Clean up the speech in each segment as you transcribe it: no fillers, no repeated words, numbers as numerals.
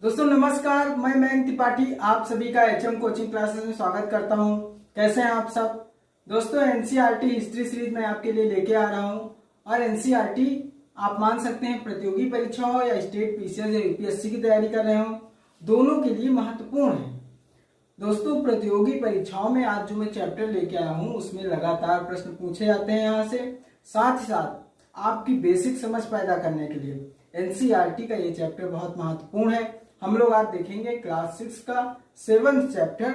दोस्तों नमस्कार, मैं मयंक त्रिपाठी आप सभी का एचएम कोचिंग क्लासेस में स्वागत करता हूं। कैसे हैं आप सब दोस्तों। एनसीईआरटी हिस्ट्री सीरीज में आपके लिए लेके आ रहा हूं और एनसीईआरटी आप मान सकते हैं प्रतियोगी परीक्षा हो या स्टेट पीसीएस या यूपीएससी की तैयारी कर रहे हो, दोनों के लिए महत्वपूर्ण है। दोस्तों प्रतियोगी परीक्षाओं में आज जो मैं चैप्टर लेके आया हूँ उसमें लगातार प्रश्न पूछे जाते हैं यहाँ से, साथ ही साथ आपकी बेसिक समझ पैदा करने के लिए एनसीईआरटी का ये चैप्टर बहुत महत्वपूर्ण है। हम लोग आज देखेंगे क्लास 6 का 7th चैप्टर,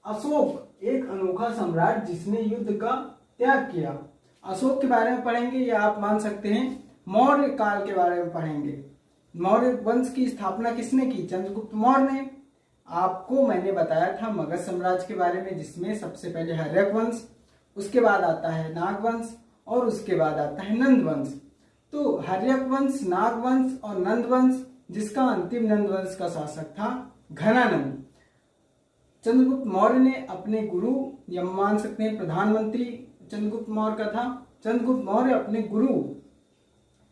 अशोक एक अनोखा सम्राट जिसने युद्ध का त्याग किया। अशोक के बारे में पढ़ेंगे या आप मान सकते हैं मौर्य काल के बारे में पढ़ेंगे। मौर्य वंश की स्थापना किसने की? चंद्रगुप्त मौर्य ने। आपको मैंने बताया था मगध साम्राज्य के बारे में जिसमें सबसे पहले हर्यक वंश, उसके बाद आता है नाग वंश और उसके बाद आता है नंद वंश। तो हर्यक वंश, नाग वंश और नंद वंश, जिसका अंतिम नंद वंश का शासक था घनानंद। चंद्रगुप्त मौर्य ने अपने गुरु या मान सकते हैं प्रधानमंत्री चंद्रगुप्त मौर्य का था। चंद्रगुप्त मौर्य अपने गुरु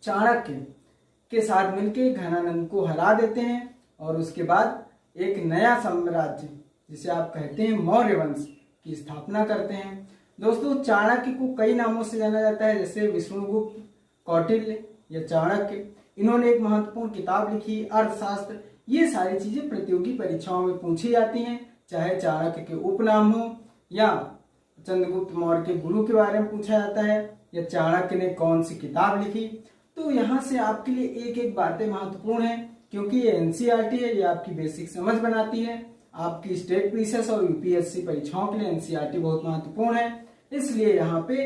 चाणक्य के साथ मिलकर घनानंद को हरा देते हैं और उसके बाद एक नया साम्राज्य जिसे आप कहते हैं मौर्य वंश की स्थापना करते हैं। दोस्तों चाणक्य को कई नामों से जाना जाता है, जैसे विष्णुगुप्त, कौटिल्य या चाणक्य। इन्होंने एक महत्वपूर्ण किताब लिखी अर्थशास्त्र। ये सारी चीजें प्रतियोगी परीक्षाओं में पूछी जाती हैं, चाहे चाणक्य के उपनाम हो या चंद्रगुप्त मौर्य के गुरु के बारे में पूछा जाता है या चाणक्य ने कौन सी किताब लिखी। तो यहाँ से आपके लिए एक एक बातें महत्वपूर्ण है क्योंकि ये एनसीईआरटी है, ये आपकी बेसिक समझ बनाती है। आपकी स्टेट पीसीएस और यूपीएससी परीक्षाओं के लिए एनसीईआरटी बहुत महत्वपूर्ण है, इसलिए यहाँ पे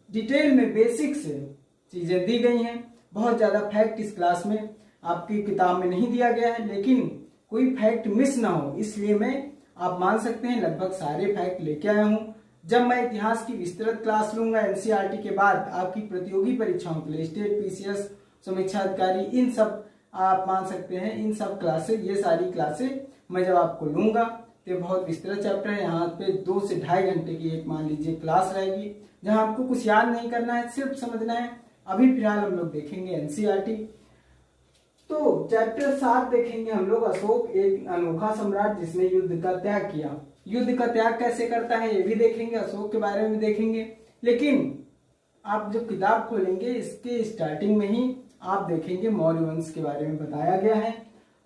डिटेल में बेसिक से चीजें दी गई हैं। बहुत ज्यादा फैक्ट इस क्लास में आपकी किताब में नहीं दिया गया है, लेकिन कोई फैक्ट मिस ना हो इसलिए मैं आप मान सकते हैं लगभग सारे फैक्ट लेके आया हूँ। जब मैं इतिहास की विस्तृत क्लास लूंगा एनसीईआरटी के बाद आपकी प्रतियोगी परीक्षाओं के लिए स्टेट पीसीएस, समीक्षा अधिकारी, इन सब आप मान सकते हैं इन सब क्लासेस, ये सारी क्लासेस मैं जब आपको लूंगा तो बहुत विस्तृत चैप्टर है। यहाँ पे 2 से ढाई घंटे की एक मान लीजिए क्लास रहेगी जहाँ आपको कुछ याद नहीं करना है, सिर्फ समझना है। अभी फिलहाल हम लोग देखेंगे एनसीईआरटी। तो चैप्टर 7 देखेंगे हम लोग, अशोक एक अनोखा सम्राट जिसने युद्ध का त्याग किया। युद्ध का त्याग कैसे करता है ये भी देखेंगे, अशोक के बारे में देखेंगे। लेकिन आप जब किताब खोलेंगे इसके स्टार्टिंग में ही आप देखेंगे मौर्य वंश के बारे में बताया गया है।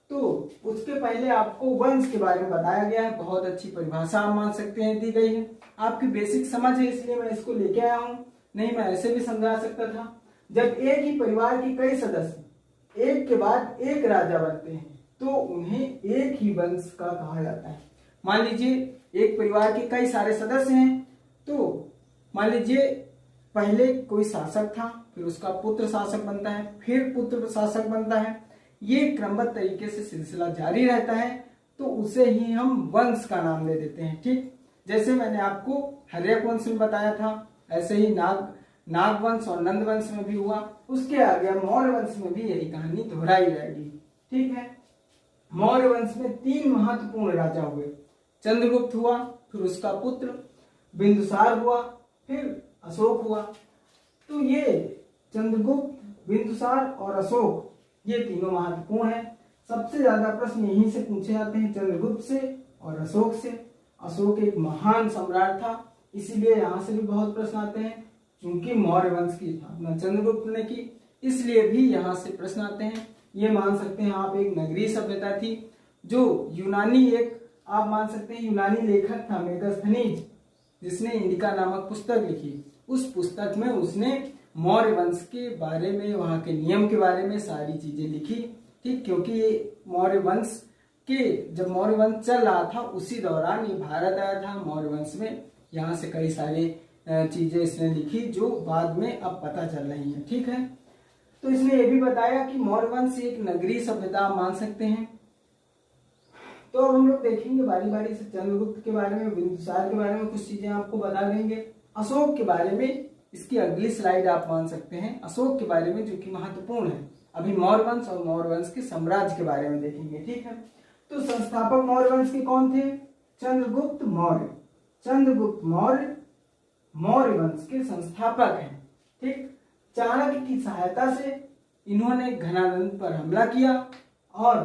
तो उसके पहले आपको वंश के बारे में बताया गया है, बहुत अच्छी परिभाषा आप मान सकते हैं दी गई है। आपकी बेसिक समझ है इसलिए मैं इसको लेके आया हूँ, नहीं मैं ऐसे भी समझा सकता था। जब एक ही परिवार के कई सदस्य एक के बाद एक राजा बनते हैं तो उन्हें एक ही वंश का कहा जाता है। मान लीजिए एक परिवार के कई सारे सदस्य हैं, तो मान लीजिए पहले कोई शासक था, फिर उसका पुत्र शासक बनता है, फिर पुत्र शासक बनता है, ये क्रमबद्ध तरीके से सिलसिला जारी रहता है, तो उसे ही हम वंश का नाम दे देते हैं। ठीक, जैसे मैंने आपको हर्यक वंश में बताया था, ऐसे ही नाग वंश और नंद वंश में भी हुआ। उसके आगे मौर्य वंश में भी यही कहानी दोहराई जाएगी। ठीक है, मौर्य वंश में 3 महत्वपूर्ण राजा हुए। चंद्रगुप्त हुआ, फिर उसका पुत्र बिंदुसार हुआ, फिर अशोक हुआ। तो ये चंद्रगुप्त, बिंदुसार और अशोक ये तीनों महत्वपूर्ण है। सबसे ज्यादा प्रश्न यहीं से पूछे जाते हैं, चंद्रगुप्त से और अशोक से। अशोक एक महान सम्राट था, इसीलिए यहाँ से भी बहुत प्रश्न आते हैं। क्योंकि मौर्य वंश की स्थापना चंद्रगुप्त ने की, इसलिए भी यहाँ से प्रश्न आते हैं। ये मान सकते हैं आप एक नगरीय सभ्यता थी जो यूनानी, एक आप मान सकते हैं यूनानी लेखक था मेगस्थनीज, जिसने इंडिका नामक पुस्तक लिखी। उस पुस्तक में उसने मौर्य वंश के बारे में, वहां के नियम के बारे में सारी चीजें लिखी। ठीक, क्योंकि ये मौर्य वंश के जब मौर्य वंश चल रहा था उसी दौरान ये भारत आया था। मौर्य वंश में यहाँ से कई सारे चीजें इसने लिखी जो बाद में अब पता चल रही हैं। ठीक है, तो इसने ये भी बताया कि मौर्य वंश एक नगरीय सभ्यता मान सकते हैं। तो अब हम लोग देखेंगे बारी बारी से चंद्रगुप्त के बारे में, बिंदुसार के बारे में कुछ चीजें आपको बता देंगे। अशोक के बारे में इसकी अगली स्लाइड आप मान सकते हैं, अशोक के बारे में जो कि महत्वपूर्ण है। अभी मौर्य वंश और मौर्य वंश के साम्राज्य के बारे में देखेंगे। ठीक है, तो संस्थापक मौर्य वंश के कौन थे? चंद्रगुप्त मौर्य। चंद्रगुप्त मौर्य मौर्य वंश के संस्थापक हैं। ठीक, चाणक्य की सहायता से इन्होंने घनानंद पर हमला किया और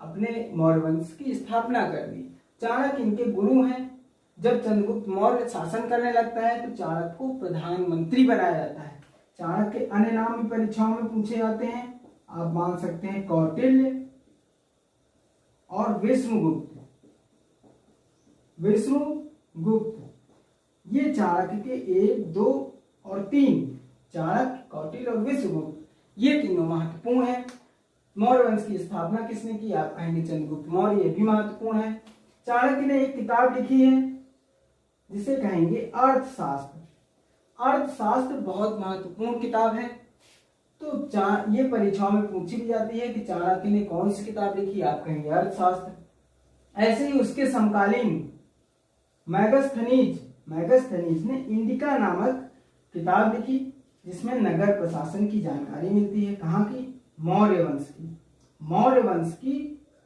अपने मौर्य वंश की स्थापना कर दी। चाणक्य इनके गुरु हैं। जब चंद्रगुप्त मौर्य शासन करने लगता है तो चाणक्य को प्रधानमंत्री बनाया जाता है। चाणक्य के अन्य नाम भी परीक्षाओं में पूछे जाते हैं। आप मान सकते हैं कौटिल्य और विष्णुगुप्त। ये चाणक्य के 1, 2 और 3, चाणक्य, कौटिल्य और विष्णुगुप्त, ये तीनों महत्वपूर्ण है। मौर्य वंश की स्थापना किसने की? आप कहेंगे चंद्रगुप्त मौर्य, ये भी महत्वपूर्ण है। चाणक्य ने एक किताब लिखी है जिसे कहेंगे अर्थशास्त्र। अर्थशास्त्र बहुत महत्वपूर्ण किताब है। तो ये परीक्षाओं में पूछी भी जाती है कि चाणक्य ने कौन सी किताब लिखी? आप कहेंगे अर्थशास्त्र। ऐसे ही उसके समकालीन मैगस्थनीज ने इंडिका नामक किताब लिखी जिसमें नगर प्रशासन की जानकारी मिलती है। कहाँ की? मौर्य वंश की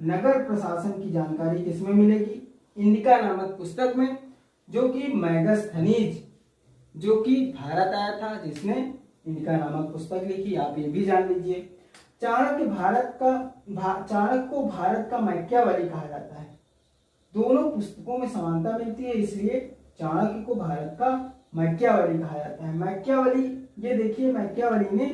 नगर प्रशासन की जानकारी किसमें मिलेगी? इंडिका नामक पुस्तक में, जो कि मैगस्थनीज, जो कि भारत आया था, जिसने इंडिका नामक पुस्तक लिखी। आप ये भी जान लीजिए। चाणक्य को भारत का मैकियावेली कहा जाता है। दोनों पुस्तकों में समानता मिलती है, इसलिए चाणक्य को भारत का मैकियावेली कहा जाता है। मैकियावेली, ये देखिए, मैकियावेली ने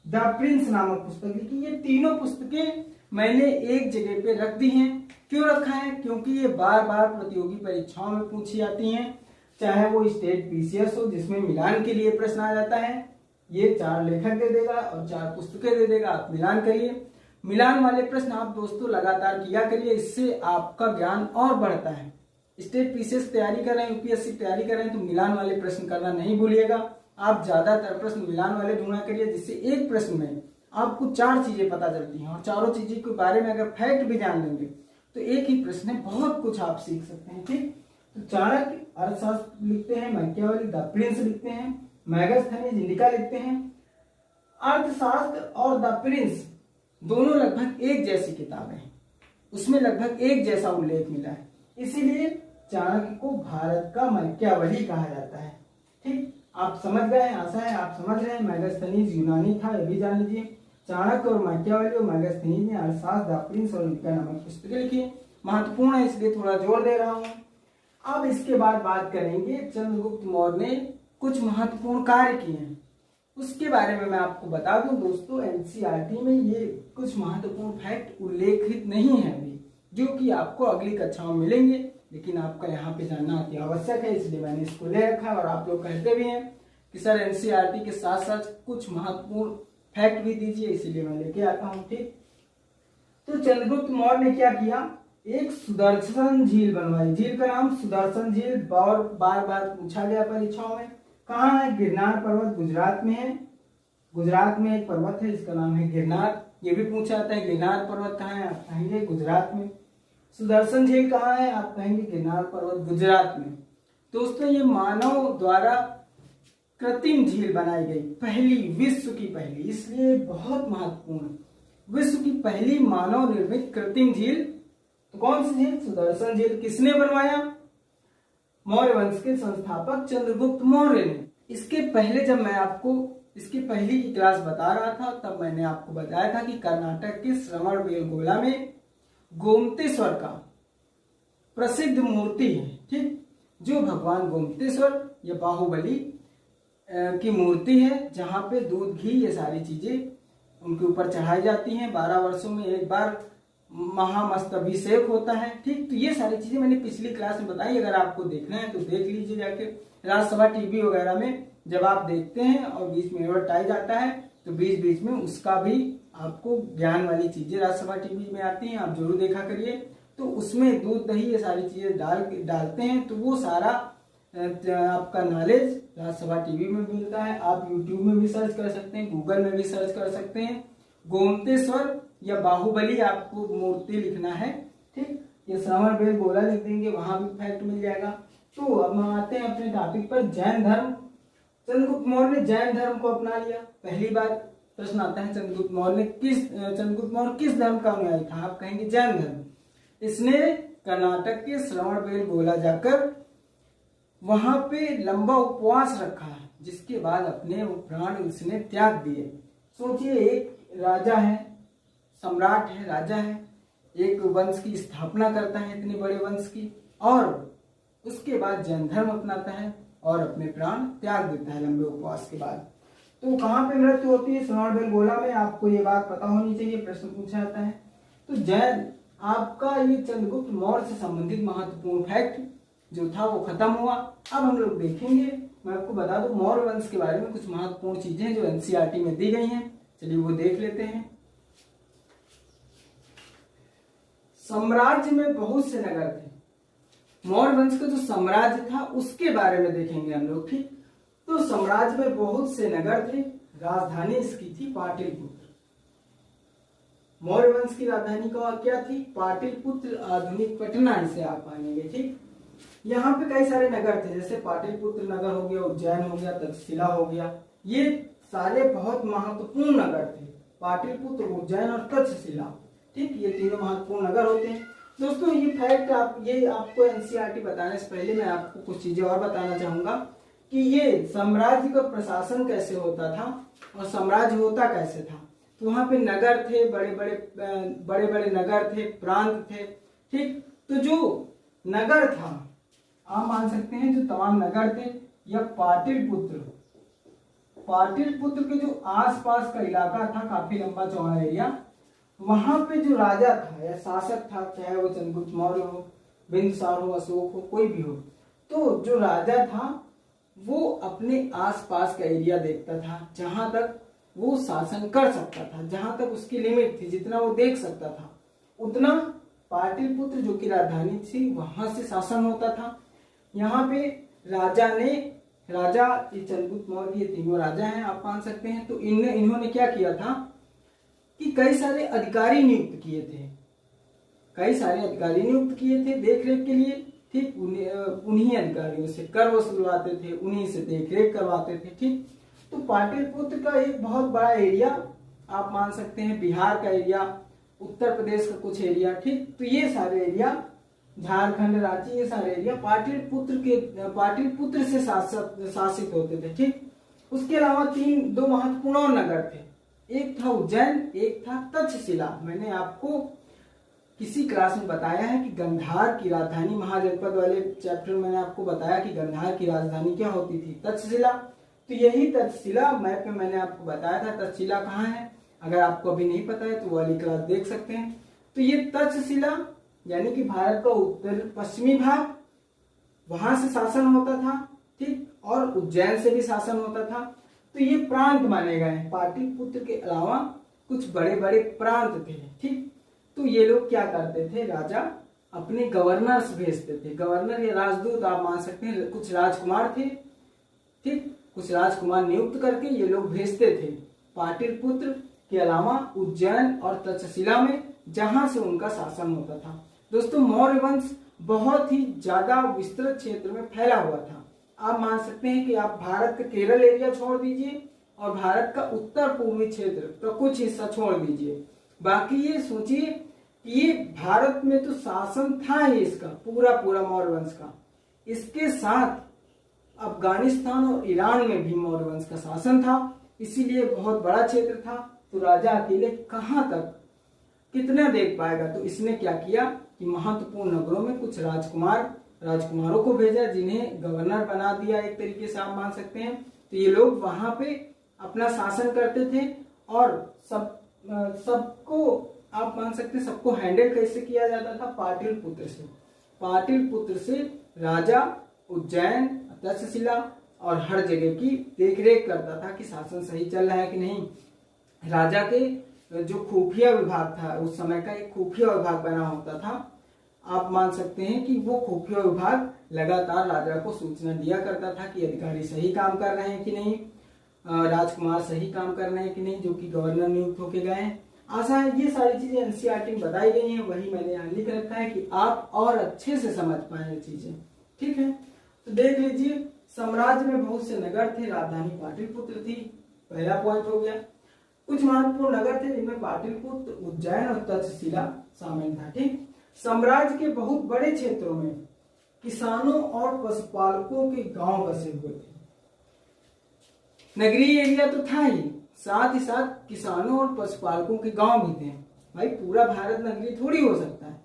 द प्रिंस नामक पुस्तक लिखी। ये तीनों पुस्तकें मैंने एक जगह पे रख दी हैं। क्यों रखा है? क्योंकि ये बार बार प्रतियोगी परीक्षाओं में पूछी जाती हैं, चाहे वो स्टेट पीसीएस हो जिसमें मिलान के लिए प्रश्न आ जाता है। ये 4 लेखक दे देगा और 4 पुस्तकें दे देगा, आप मिलान करिए। मिलान वाले प्रश्न आप दोस्तों लगातार किया करिए, इससे आपका ज्ञान और बढ़ता है। स्टेट पीसीएस तैयारी कर रहे हैं, यूपीएससी तैयारी कर रहे हैं, तो मिलान वाले प्रश्न करना नहीं भूलिएगा। आप ज्यादातर प्रश्न मिलान वाले ढूंढा करिए, जिससे एक प्रश्न में आपको 4 चीजें पता चलती हैं और चारों चीजों के बारे में अगर फैक्ट भी जान लेंगे तो एक ही प्रश्न में बहुत कुछ आप सीख सकते हैं। ठीक, तो चाणक्य अर्थशास्त्र लिखते हैं, मैकियावेली द प्रिंस लिखते हैं, मैगस्थनीज इंडिका लिखते हैं। अर्थशास्त्र और द प्रिंस दोनों लगभग एक जैसी किताबें हैं, उसमें लगभग एक जैसा उल्लेख मिला है, इसीलिए चाणक्य को भारत का मैकियावेली कहा जाता है। ठीक, आप समझ गए, आशा है आप समझ रहे हैं। मैगस्थनीज यूनानी था, ये भी जान लीजिए। चाणक्य और मैकियावेली और मैगस्थनीज ने अर्थशास्त्र, द प्रिंस और इंडिका नामक पुस्तकें लिखी। महत्वपूर्ण है, इसलिए थोड़ा जोर दे रहा हूं। अब इसके बाद बात करेंगे चंद्रगुप्त मौर्य ने कुछ महत्वपूर्ण कार्य किए हैं, उसके बारे में मैं आपको बता दूं दोस्तों। एनसीईआरटी में ये कुछ महत्वपूर्ण फैक्ट उल्लेखित नहीं है अभी, जो कि आपको अगली कक्षाओं में मिलेंगे, लेकिन आपका यहाँ पे जानना अति आवश्यक है, इसलिए मैंने इसको ले रखा है। और आप लोग कहते भी हैं कि सर एनसीईआरटी के साथ साथ कुछ महत्वपूर्ण फैक्ट भी दीजिए, इसीलिए मैं लेके आता हूँ। ठीक, तो चंद्रगुप्त मौर्य ने क्या किया? एक सुदर्शन झील बनवाई। झील का नाम सुदर्शन झील बार बार पूछा गया परीक्षाओं में। कहाँ है? गिरनार पर्वत गुजरात में है। गुजरात में एक पर्वत है, इसका नाम है गिरनार। ये भी पूछा जाता है गिरनार पर्वत कहाँ है? आप कहेंगे गुजरात में। सुदर्शन झील कहाँ है? आप कहेंगे गिरनार पर्वत गुजरात में। दोस्तों, ये मानव द्वारा कृत्रिम झील बनाई गई पहली, विश्व की पहली, इसलिए बहुत महत्वपूर्ण। विश्व की पहली मानव निर्मित कृत्रिम झील। तो कौन सी झील? सुदर्शन झील। किसने बनवाया? मौर्य वंश के संस्थापक चंद्रगुप्त मौर्य ने। इसके पहले जब मैं आपको इसकी पहली की क्लास बता रहा था, तब मैंने आपको बताया था कि कर्नाटक के श्रवणबेलगोला में गोमतेश्वर का प्रसिद्ध मूर्ति है। ठीक, जो भगवान गोमतेश्वर या बाहुबली की मूर्ति है, जहां पे दूध, घी, ये सारी चीजें उनके ऊपर चढ़ाई जाती हैं। 12 वर्षों में एक बार महामस्तभिषेक होता है। ठीक, तो ये सारी चीजें मैंने पिछली क्लास में बताई। अगर आपको देखना है तो देख लीजिए जाके। राज्यसभा टीवी वगैरह में जब आप देखते हैं और बीच में एडवर्टाइज आता है, तो बीच बीच में उसका भी आपको ज्ञान वाली चीजें राज्यसभा टीवी में आती हैं, आप जरूर देखा करिए। तो उसमें दूध, दही, ये सारी चीजें डालते हैं, तो वो सारा आपका नॉलेज राज्यसभा टीवी में मिलता है। आप यूट्यूब में भी सर्च कर सकते हैं, गूगल में भी सर्च कर सकते हैं। गोमतेश्वर या बाहुबली आपको मूर्ति लिखना है। ठीक, ये श्रवणबेलगोला लिख देंगे, वहां भी फैक्ट मिल जाएगा। तो अब हम आते हैं अपने टॉपिक पर, जैन धर्म। चंद्रगुप्त मौर्य ने जैन धर्म को अपना लिया। पहली बार प्रश्न आता है, चंद्रगुप्त मौर्य किस धर्म का अनुयायी था? आप कहेंगे जैन धर्म। इसने कर्नाटक के श्रवणबेलगोला जाकर वहां पे लंबा उपवास रखा, जिसके बाद अपने प्राण उसने त्याग दिए। सोचिए, एक राजा है, सम्राट है, राजा है, एक वंश की स्थापना करता है, इतने बड़े वंश की, और उसके बाद जैन धर्म अपनाता है और अपने प्राण त्याग देता है लंबे उपवास के बाद। तो कहाँ पे मृत्यु होती है? श्रवणबेलगोला में। आपको ये बात पता होनी चाहिए, प्रश्न पूछा जाता है। तो जैन आपका ये चंद्रगुप्त मौर्य से संबंधित महत्वपूर्ण फैक्ट जो था वो खत्म हुआ। अब हम लोग देखेंगे, मैं आपको बता दूं मौर्य वंश के बारे में कुछ महत्वपूर्ण चीजें जो एनसीईआरटी में दी गई हैं। चलिए वो देख लेते हैं। साम्राज्य में बहुत से नगर थे। मौर्य वंश का जो साम्राज्य था उसके बारे में देखेंगे हम लोग, ठीक। तो साम्राज्य में बहुत से नगर थे, राजधानी इसकी थी पाटलिपुत्र। मौर्य वंश की राजधानी का क्या थी? पाटलिपुत्र, आधुनिक पटना इसे आप पाएंगे, ठीक। यहाँ पे कई सारे नगर थे, जैसे पाटलिपुत्र नगर हो गया, उज्जैन हो गया, तक्षशिला हो गया। ये सारे बहुत महत्वपूर्ण नगर थे, पाटलिपुत्र, उज्जैन और तक्षशिला, ठीक। ये तीनों महत्वपूर्ण नगर होते हैं। दोस्तों ये फैक्ट आपको एनसीईआरटी बताने से पहले मैं आपको कुछ चीजें और बताना चाहूंगा कि ये साम्राज्य का प्रशासन कैसे होता था और साम्राज्य होता कैसे था। तो वहां पे नगर थे, बड़े बड़े नगर थे, प्रांत थे, ठीक। तो जो नगर था, आप मान सकते हैं जो तमाम नगर थे, या पाटलिपुत्र के जो आसपास का इलाका था, काफी लंबा चौड़ा एरिया, वहां पे जो राजा था या शासक था, चाहे वो चंद्रगुप्त मौर्य हो, बिंदुसार हो, अशोक हो, कोई भी हो, तो जो राजा था वो अपने आसपास का एरिया देखता था, जहां तक वो शासन कर सकता था, जहां तक उसकी लिमिट थी, जितना वो देख सकता था उतना पाटलिपुत्र जो की राजधानी थी वहां से शासन होता था। यहाँ पे राजा चंद्रगुप्त मौर्य, ये तीनों राजा हैं आप मान सकते हैं। तो इन्होंने क्या किया था कि कई सारे अधिकारी नियुक्त किए थे देख रेख के लिए, ठीक। उन्हीं अधिकारियों से कर वसूलवाते थे, उन्हीं से देख रेख करवाते थे, ठीक। तो पाटलिपुत्र का एक बहुत बड़ा एरिया आप मान सकते हैं, बिहार का एरिया, उत्तर प्रदेश का कुछ एरिया, ठीक। तो ये सारे एरिया, झारखंड, रांची, ये सारे एरिया पाटलिपुत्र से शासित होते थे, ठीक। उसके अलावा दो महत्वपूर्ण और नगर थे, एक था उज्जैन, एक था तक्षशिला। मैंने आपको किसी क्लास में बताया है कि गंधार की राजधानी, महाजनपद वाले चैप्टर में मैंने आपको बताया कि गंधार की राजधानी क्या होती थी? तक्षशिला। तो यही तक्षशिला मैप में मैंने आपको बताया था तक्षशिला कहाँ है। अगर आपको अभी नहीं पता है तो वो वाली क्लास देख सकते हैं। तो ये तक्षशिला यानी कि भारत का उत्तर पश्चिमी भाग, वहां से शासन होता था, ठीक। और उज्जैन से भी शासन होता था। तो ये प्रांत माने गए हैं। पाटलिपुत्र के अलावा कुछ बड़े बड़े प्रांत थे, ठीक। तो ये लोग क्या करते थे? राजा अपने गवर्नर्स भेजते थे, गवर्नर या राजदूत आप मान सकते हैं। कुछ राजकुमार थे, ठीक, कुछ राजकुमार नियुक्त करके ये लोग भेजते थे पाटलिपुत्र के अलावा उज्जैन और तक्षशिला में, जहां से उनका शासन होता था। दोस्तों मौर्य वंश बहुत ही ज्यादा विस्तृत क्षेत्र में फैला हुआ था। आप मान सकते हैं कि आप भारत का केरल एरिया छोड़ दीजिए और भारत का उत्तर पूर्वी क्षेत्र का कुछ हिस्सा छोड़ दीजिए, बाकी ये सोचिए कि ये भारत में तो शासन था ही इसका पूरा मौर्य वंश का। इसके साथ अफगानिस्तान और ईरान में भी मौर्य वंश का शासन था, इसीलिए बहुत बड़ा क्षेत्र था। तो राजा अकेले कहां तक कितना देख पाएगा? तो इसने क्या किया कि महत्वपूर्ण नगरों में कुछ राजकुमारों को भेजा, जिन्हें गवर्नर बना दिया, एक तरीके से आप मान सकते हैं। तो ये लोग वहां पे अपना शासन करते थे और सबको आप मान सकते हैं, सबको हैंडल कैसे किया जाता था? पाटलिपुत्र से राजा उज्जैन, तक्षशिला और हर जगह की देखरेख करता था कि शासन सही चल रहा है कि नहीं। राजा के जो खुफिया विभाग था, उस समय का एक खुफिया विभाग बना होता था, आप मान सकते हैं कि वो खुफिया विभाग लगातार राजा को सूचना दिया करता था कि अधिकारी सही काम कर रहे हैं कि नहीं, राजकुमार सही काम कर रहे हैं कि नहीं, जो कि गवर्नर नियुक्त होके गए हैं। आशा है ये सारी चीजें एनसीईआरटी में बताई गई हैं, वही मैंने यहाँ लिख रखा है कि आप और अच्छे से समझ पाए ये चीजें, ठीक है। तो देख लीजिए, साम्राज्य में बहुत से नगर थे, राजधानी पाटलिपुत्र थी, पहला पॉइंट हो गया। कुछ महत्वपूर्ण नगर थे जिनमें पाटलिपुत्र, उज्जैन और तक्षशिला शामिल था, ठीक। साम्राज्य के बहुत बड़े क्षेत्रों में किसानों और पशुपालकों के गांव बसे हुए थे। नगरीय एरिया तो था ही, साथ ही साथ किसानों और पशुपालकों के गांव भी थे। भाई पूरा भारत नगरीय थोड़ी हो सकता है,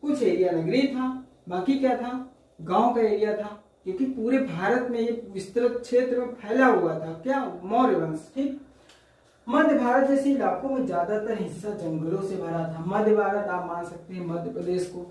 कुछ एरिया नगरीय था, बाकी क्या था, गांव का एरिया था, क्योंकि पूरे भारत में ये विस्तृत क्षेत्र में फैला हुआ था क्या, मौर्य वंश। ठीक, मध्य भारत जैसे इलाकों में ज्यादातर हिस्सा जंगलों से भरा था। मध्य भारत आप मान सकते हैं मध्य प्रदेश को।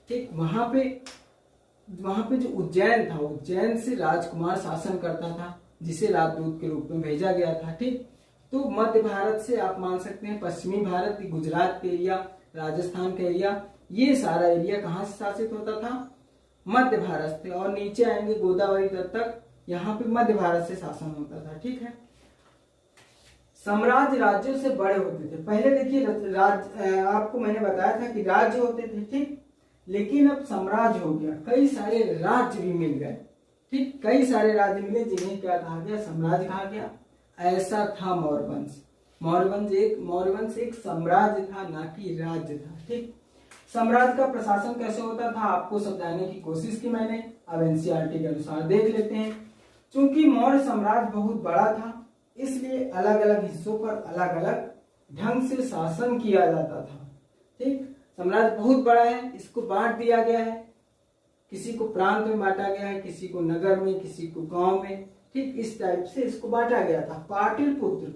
ठीक, वहां पे जो उज्जैन था, उज्जैन से राजकुमार शासन करता था, जिसे राजदूत के रूप में भेजा गया था। ठीक, तो मध्य भारत से आप मान सकते हैं पश्चिमी भारत, गुजरात का एरिया, राजस्थान का एरिया, ये सारा एरिया कहाँ से शासित होता था, मध्य भारत से। और नीचे आएंगे गोदावरी तक, यहाँ पे मध्य भारत से शासन होता था। ठीक है, साम्राज्य राज्यों से बड़े होते थे। पहले देखिए आपको मैंने बताया था कि राज्य होते थे, ठीक, लेकिन अब साम्राज्य हो गया, कई सारे राज्य भी मिल गए। ठीक, कई सारे राज्य मिले जिन्हें क्या कहा गया, साम्राज्य कहा गया। ऐसा था मौर्य वंश। मौर्य वंश एक साम्राज्य था, ना कि राज्य था। ठीक, साम्राज्य का प्रशासन कैसे होता था आपको समझाने की कोशिश की मैंने, अब एनसीईआरटी के अनुसार देख लेते हैं। चूंकि मौर्य साम्राज्य बहुत बड़ा था, इसलिए अलग अलग हिस्सों पर अलग अलग ढंग से शासन किया जाता था। ठीक, साम्राज्य बहुत बड़ा है, इसको बांट दिया गया है, किसी को प्रांत में बांटा गया है, किसी को नगर में, किसी को गांव में। ठीक, इस टाइप से इसको बांटा गया था। पाटलिपुत्र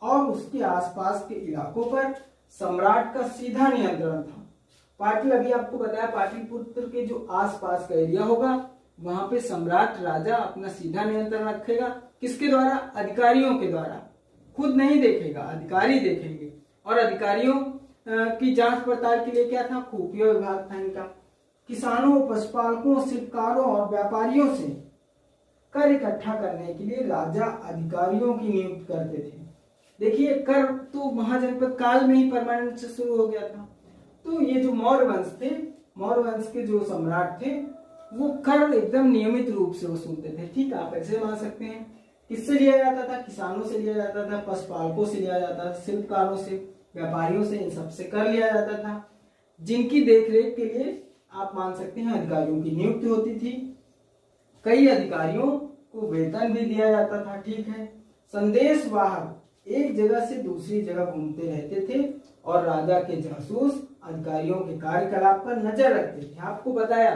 और उसके आसपास के इलाकों पर सम्राट का सीधा नियंत्रण था। अभी आपको बताया, पाटलिपुत्र के जो आसपास का एरिया होगा वहां पे सम्राट राजा अपना सीधा नियंत्रण रखेगा। किसके द्वारा, अधिकारियों के द्वारा। खुद नहीं देखेगा, अधिकारी देखेंगे। और अधिकारियों की जांच पड़ताल के लिए क्या था, खुफिया विभाग था इनका। किसानों, पशुपालकों, शिल्पकारों और व्यापारियों से कर इकट्ठा करने के लिए राजा अधिकारियों की नियुक्ति करते थे। देखिए, कर तो महाजनपद काल में ही परमानेंट से शुरू हो गया था। तो ये जो मौर्य वंश थे, मौर्य वंश के जो सम्राट थे, वो कर एकदम नियमित रूप से वसूलते थे। ठीक, आप ऐसे मान सकते हैं। किससे लिया जाता था, किसानों से लिया जाता था, पशुपालकों से लिया जाता था, शिल्पकारों से, व्यापारियों से, इन सबसे कर लिया जाता था, जिनकी देखरेख के लिए आप मान सकते हैं अधिकारियों की नियुक्ति होती थी। कई अधिकारियों को वेतन भी दिया जाता था। ठीक है, संदेश वाहक एक जगह से दूसरी जगह घूमते रहते थे और राजा के जासूस अधिकारियों के कार्यकलाप पर नजर रखते थे। आपको बताया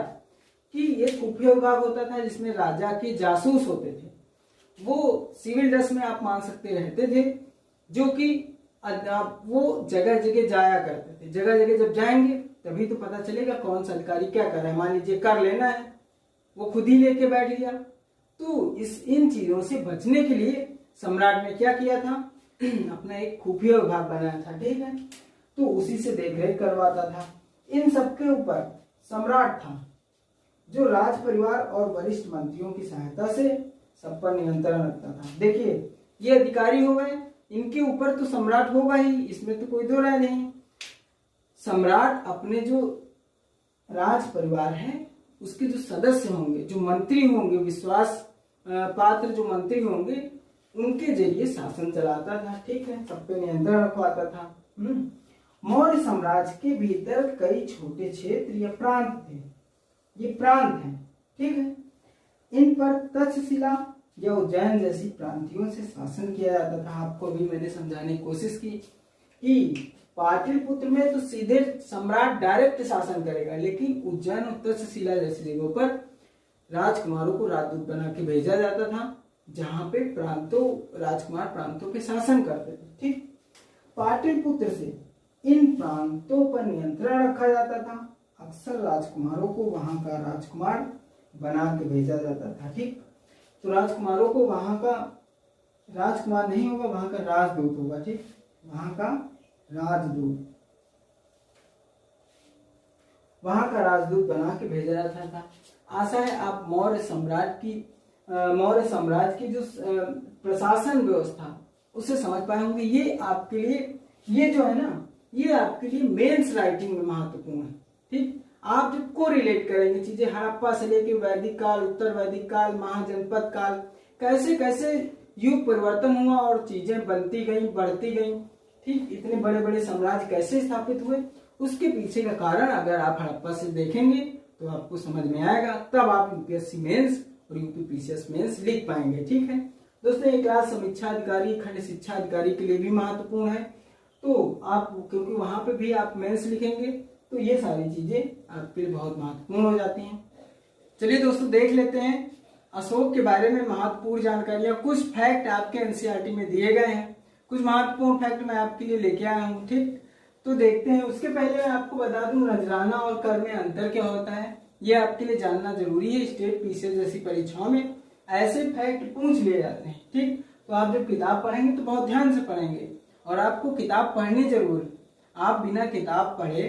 कि ये खुफिया विभाग होता था जिसमें राजा के जासूस होते थे। वो सिविल ड्रेस में आप मान सकते रहते थे, जो कि वो जगह जगह जाया करते थे। जगह जगह जब जाएंगे तभी तो पता चलेगा कौन सा अधिकारी क्या कर रहा है। मान लीजिए कर लेना है, वो खुद ही लेके बैठ गया। तो इन चीजों से बचने के लिए सम्राट ने क्या किया था, अपना एक खुफिया विभाग बनाया था। ठीक है, तो उसी से देखरेख करवाता था। इन सबके ऊपर सम्राट था, जो राज परिवार और वरिष्ठ मंत्रियों की सहायता से सब पर नियंत्रण रखता था। देखिए, ये अधिकारी हो गए, इनके ऊपर तो सम्राट होगा ही, इसमें तो कोई दो राय नहीं। सम्राट अपने जो राज परिवार है उसके जो सदस्य होंगे, जो मंत्री होंगे, विश्वास पात्र जो मंत्री होंगे, उनके जरिए शासन चलाता था। ठीक है, सब पे नियंत्रण रखवाता था। मौर्य साम्राज्य के भीतर कई छोटे क्षेत्र या प्रांत थे। ये प्रांत हैं। ठीक है, इन पर तक्षशिला या उज्जैन जैसी प्रांतियों से शासन किया जाता था। आपको भी मैंने समझाने की कोशिश की कि पाटलिपुत्र में तो सीधे सम्राट डायरेक्ट शासन करेगा, लेकिन उज्जैन और तक्षशिला जैसी जगहों पर राजकुमारों को राजदूत बना के भेजा जाता था, जहां पे राजकुमार प्रांतों के शासन करते थे। ठीक, पाटलिपुत्र से इन प्रांतों पर नियंत्रण रखा जाता था। अक्सर राजकुमारों को वहां का राजकुमार बना के भेजा जाता था। ठीक, तो राजकुमारों को वहां का राजकुमार नहीं होगा, वहां का राजदूत होगा। ठीक, वहां का राजदूत बना के भेजा जाता था। आशा है आप मौर्य साम्राज्य की जो प्रशासन व्यवस्था उसे समझ पाए होंगे। ये आपके लिए, ये जो है ना, ये आपके लिए मेंस राइटिंग में महत्वपूर्ण है। ठीक, आप जब को रिलेट करेंगे चीजें, हड़प्पा से लेके वैदिक काल, उत्तर वैदिक काल, महाजनपद काल, कैसे कैसे युग परिवर्तन हुआ और चीजें बनती गई, बढ़ती गई। ठीक, इतने बड़े बड़े साम्राज्य कैसे स्थापित हुए, उसके पीछे का कारण अगर आप हड़प्पा से देखेंगे तो आपको समझ में आएगा। तब आप यूपीएससी मेंस और यूपीपीसीएस मेंस लिख पाएंगे। ठीक है दोस्तों, ये क्लास समीक्षा अधिकारी, खंड शिक्षा अधिकारी के लिए भी महत्वपूर्ण है। तो आप, क्योंकि वहां पे भी आप मेंस लिखेंगे तो ये सारी चीजें आपके लिए बहुत महत्वपूर्ण हो जाती हैं। चलिए दोस्तों, देख लेते हैं अशोक के बारे में महत्वपूर्ण जानकारियां। कुछ फैक्ट आपके एनसीईआरटी में दिए गए हैं, कुछ महत्वपूर्ण फैक्ट मैं आपके लिए लेके आया हूँ। ठीक, तो देखते हैं। उसके पहले मैं आपको बता दूं नजराना और कर में अंतर क्या होता है, ये आपके लिए जानना जरूरी है। स्टेट पीसीएस जैसी परीक्षाओं में ऐसे फैक्ट पूछ लिए जाते हैं। ठीक, तो आप जब किताब पढ़ेंगे तो बहुत ध्यान से पढ़ेंगे, और आपको किताब पढ़नी जरूर है। आप बिना किताब पढ़े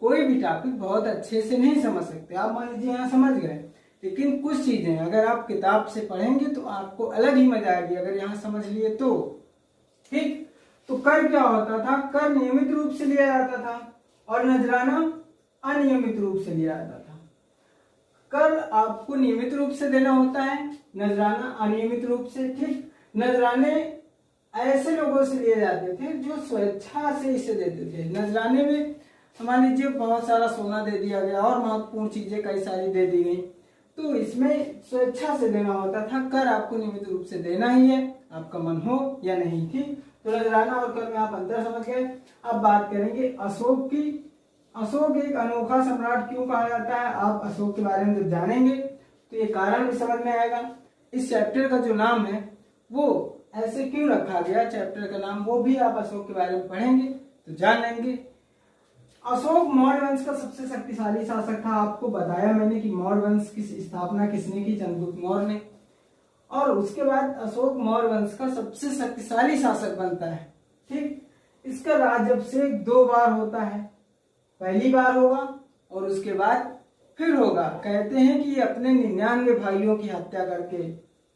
कोई भी टॉपिक बहुत अच्छे से नहीं समझ सकते। आप मान लीजिए यहाँ समझ गए, लेकिन कुछ चीजें अगर आप किताब से पढ़ेंगे तो आपको अलग ही मजा आएगी अगर यहाँ समझ लिए तो। ठीक, तो कर क्या होता था, कर नियमित रूप से लिया जाता था और नजराना अनियमित रूप से लिया जाता था। कर आपको नियमित रूप से देना होता है, नजराना अनियमित रूप से। ठीक, नजराने ऐसे लोगों से लिए जाते थे जो स्वेच्छा से इसे देते थे। नजराने में मान लीजिए बहुत सारा सोना दे दिया गया और महत्वपूर्ण चीजें कई सारी दे दी गई, तो इसमें स्वेच्छा से देना होता था। कर आपको नियमित रूप से देना ही है, आपका मन हो या नहीं। ठीक, तो नजराना और कर में आप अंतर समझ गए। अब बात करेंगे अशोक की। अशोक एक अनोखा सम्राट क्यों कहा जाता है, आप अशोक के बारे में जब जानेंगे तो ये कारण भी समझ में आएगा। इस चैप्टर का जो नाम है वो ऐसे क्यों रखा गया, चैप्टर का नाम, वो भी आप अशोक के बारे में पढ़ेंगे तो जान लेंगे। अशोक मौर्य वंश का सबसे शक्तिशाली शासक था। आपको बताया मैंने कि मौर्य वंश की स्थापना किसने की, चंद्रगुप्त मौर्य ने। और उसके बाद अशोक मौर्य वंश का सबसे शक्तिशाली शासक बनता है। ठीक, इसका राज्याभिषेक 2 बार होता है, पहली बार होगा और उसके बाद फिर होगा। कहते हैं कि अपने 99 भाइयों की हत्या करके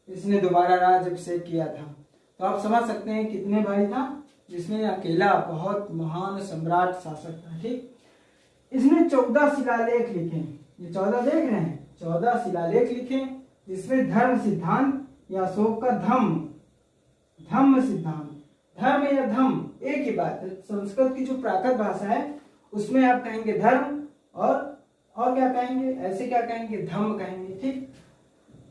इसने दोबारा राज्याभिषेक किया था। तो आप समझ सकते हैं कितने भाई था, जिसमें अकेला बहुत महान सम्राट शासक था। ठीक, इसने 14 शिलालेख लिखे। ये 14 देख रहे हैं, 14 शिलालेख लिखे, जिसमें धर्म सिद्धांत या अशोक का धम्म सिद्धांत, धर्म या धम्म एक ही बात है। संस्कृत की जो प्राकृत भाषा है उसमें आप कहेंगे धर्म और क्या कहेंगे, ऐसे क्या कहेंगे, धम्म कहेंगे। ठीक,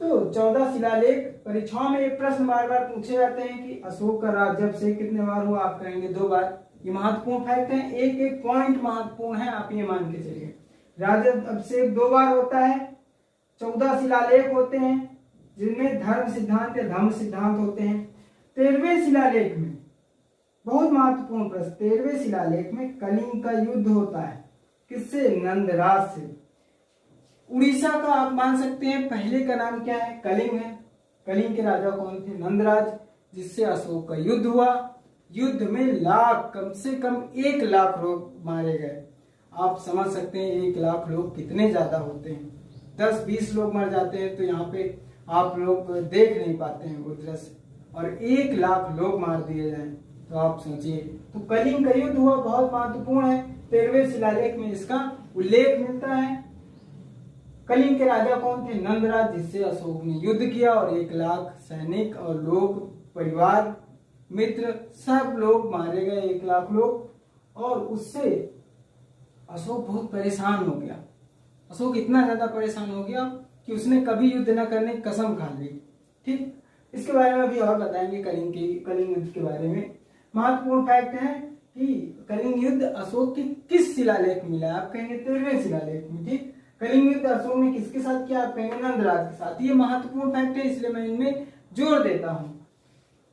तो 14 शिलालेख। परीक्षाओं में एक प्रश्न बार बार पूछे जाते हैं कि अशोक का राज्याभिषेक कितने बार हुआ, आप कहेंगे 2 बार। ये महत्वपूर्ण फैक्ट है, एक एक पॉइंट महत्वपूर्ण है, आप ये मान के चलिए। राज्याभिषेक 2 बार होता है, 14 शिलालेख होते हैं जिनमें धर्म सिद्धांत या धम्म सिद्धांत होते हैं। 13वें शिलालेख में बहुत महत्वपूर्ण प्रश्न, 13वें शिलालेख में कलिंग का युद्ध होता है। किससे, नंदराज से। उड़ीसा का आप मान सकते हैं पहले का नाम क्या है, कलिंग है। कलिंग के राजा कौन थे, नंदराज, जिससे अशोक का युद्ध हुआ। युद्ध में कम से कम 1 लाख लोग मारे गए। आप समझ सकते हैं 1 लाख लोग कितने ज्यादा होते हैं। 10-20 लोग मर जाते हैं तो यहाँ पे आप लोग देख नहीं पाते हैं वो दृश्य, और 1 लाख लोग मार दिए जाए तो आप सोचिए। तो कलिंग का युद्ध हुआ, बहुत महत्वपूर्ण है। 13वें शिलालेख में इसका उल्लेख मिलता है। कलिंग के राजा कौन थे, नंदराज, जिससे अशोक ने युद्ध किया और 1 लाख सैनिक और लोग, परिवार, मित्र, सब लोग मारे गए, 1 लाख लोग। और उससे अशोक बहुत परेशान हो गया। अशोक इतना ज्यादा परेशान हो गया कि उसने कभी युद्ध न करने की कसम खा ली। ठीक, इसके बारे में अभी और बताएंगे। कलिंग युद्ध के बारे में महत्वपूर्ण फैक्ट है कि कलिंग युद्ध अशोक के किस शिलालेख मिला है, आप कहेंगे 13वें शिलालेख में। ठीक, कलिंग युद्ध अशोक ने किसके साथ किया, आप कहेंगे नंदराज के साथ। ये महत्वपूर्ण फैक्ट है, इसलिए मैं इनमें जोर देता हूं।